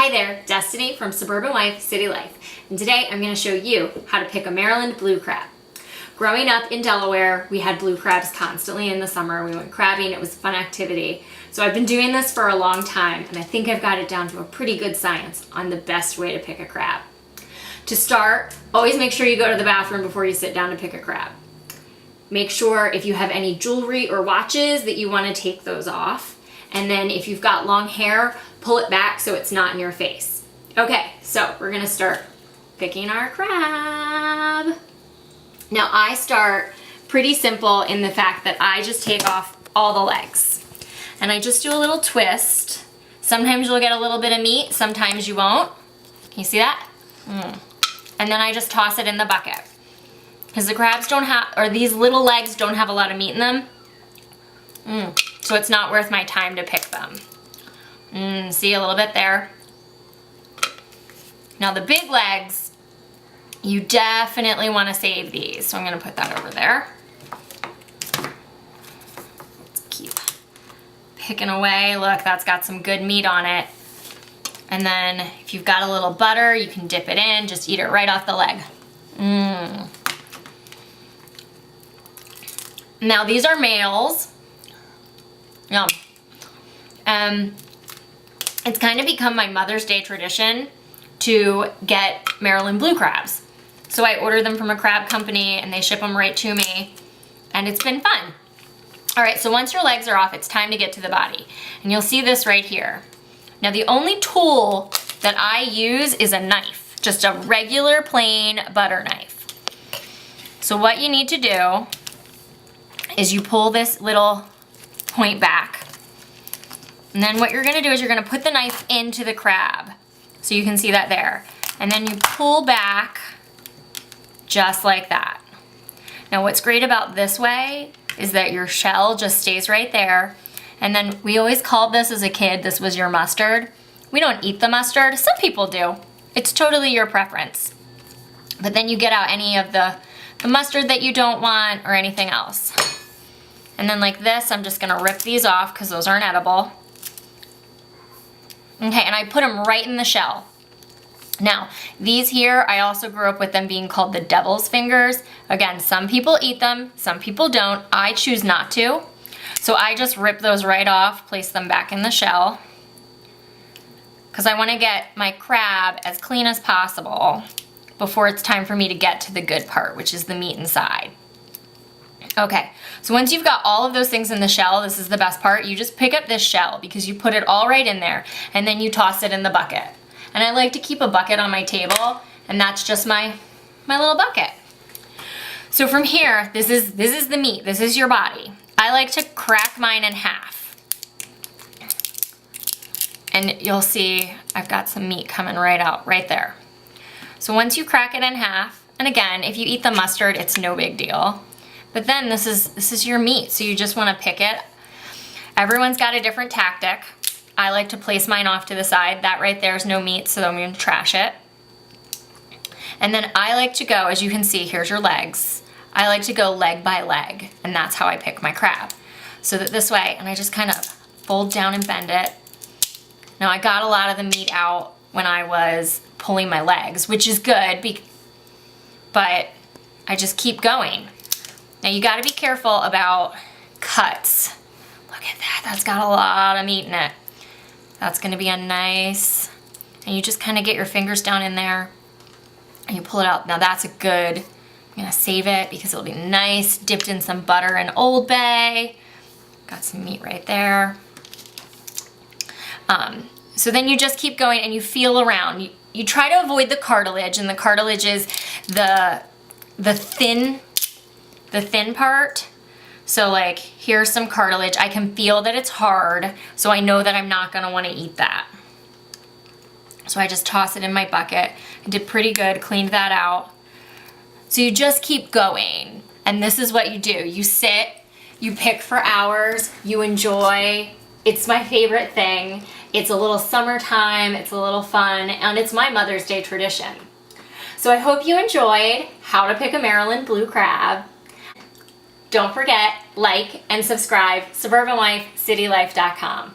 Hi there, Destiny from Suburban Wife, City Life, and today I'm going to show you how to pick a Maryland blue crab. Growing up in Delaware, we had blue crabs constantly in the summer. We went crabbing, it was a fun activity. So I've been doing this for a long time, and I think I've got it down to a pretty good science on the best way to pick a crab. To start, always make sure you go to the bathroom before you sit down to pick a crab. Make sure if you have any jewelry or watches that you want to take those off. And then if you've got long hair, pull it back so it's not in your face. Okay, so we're gonna start picking our crab. Now I start pretty simple in the fact that I just take off all the legs. And I just do a little twist. Sometimes you'll get a little bit of meat, sometimes you won't. Can you see that? And then I just toss it in the bucket. Because the crabs don't have, or these little legs don't have a lot of meat in them. So it's not worth my time to pick them. See a little bit there. Now the big legs, you definitely want to save these. So I'm going to put that over there. Let's keep picking away. Look, that's got some good meat on it. And then if you've got a little butter, you can dip it in. Just eat it right off the leg. Now these are males. Yum. It's kind of become my Mother's Day tradition to get Maryland blue crabs. So I order them from a crab company and they ship them right to me, and it's been fun. All right, so once your legs are off, it's time to get to the body. And you'll see this right here. Now the only tool that I use is a knife, just a regular plain butter knife. So what you need to do is you pull this little point back. And then what you're gonna do is you're gonna put the knife into the crab. So you can see that there. And then you pull back just like that. Now what's great about this way is that your shell just stays right there. And then we always called this as a kid, this was your mustard. We don't eat the mustard, some people do. It's totally your preference. But then you get out any of the mustard that you don't want or anything else. And then like this, I'm just gonna rip these off because those aren't edible. Okay, and I put them right in the shell. Now, these here, I also grew up with them being called the devil's fingers. Again, some people eat them, some people don't. I choose not to. So I just rip those right off, place them back in the shell, because I wanna get my crab as clean as possible before it's time for me to get to the good part, which is the meat inside. Okay, so once you've got all of those things in the shell, this is the best part, you just pick up this shell because you put it all right in there and then you toss it in the bucket. And I like to keep a bucket on my table, and that's just my little bucket. So from here, this is the meat, this is your body. I like to crack mine in half. And you'll see I've got some meat coming right out, right there. So once you crack it in half, and again, if you eat the mustard, it's no big deal. But then this is your meat, so you just want to pick it. Everyone's got a different tactic. I like to place mine off to the side. That right there is no meat, so I'm going to trash it. And then I like to go, as you can see, here's your legs. I like to go leg by leg, and that's how I pick my crab. So that this way, and I just kind of fold down and bend it. Now I got a lot of the meat out when I was pulling my legs, which is good, but I just keep going. Now you gotta be careful about cuts. Look at that, that's got a lot of meat in it. That's gonna be a nice, and you just kinda get your fingers down in there and you pull it out. Now that's a good, I'm gonna save it because it'll be nice, dipped in some butter and Old Bay. Got some meat right there. So then you just keep going and you feel around. You try to avoid the cartilage, and the cartilage is the thin part. So like, here's some cartilage. I can feel that it's hard, so I know that I'm not gonna wanna eat that. So I just toss it in my bucket. I did pretty good, cleaned that out. So you just keep going. And this is what you do. You sit, you pick for hours, you enjoy. It's my favorite thing. It's a little summertime, it's a little fun, and it's my Mother's Day tradition. So I hope you enjoyed how to pick a Maryland blue crab. Don't forget, like and subscribe, SuburbanWifeCityLife.com.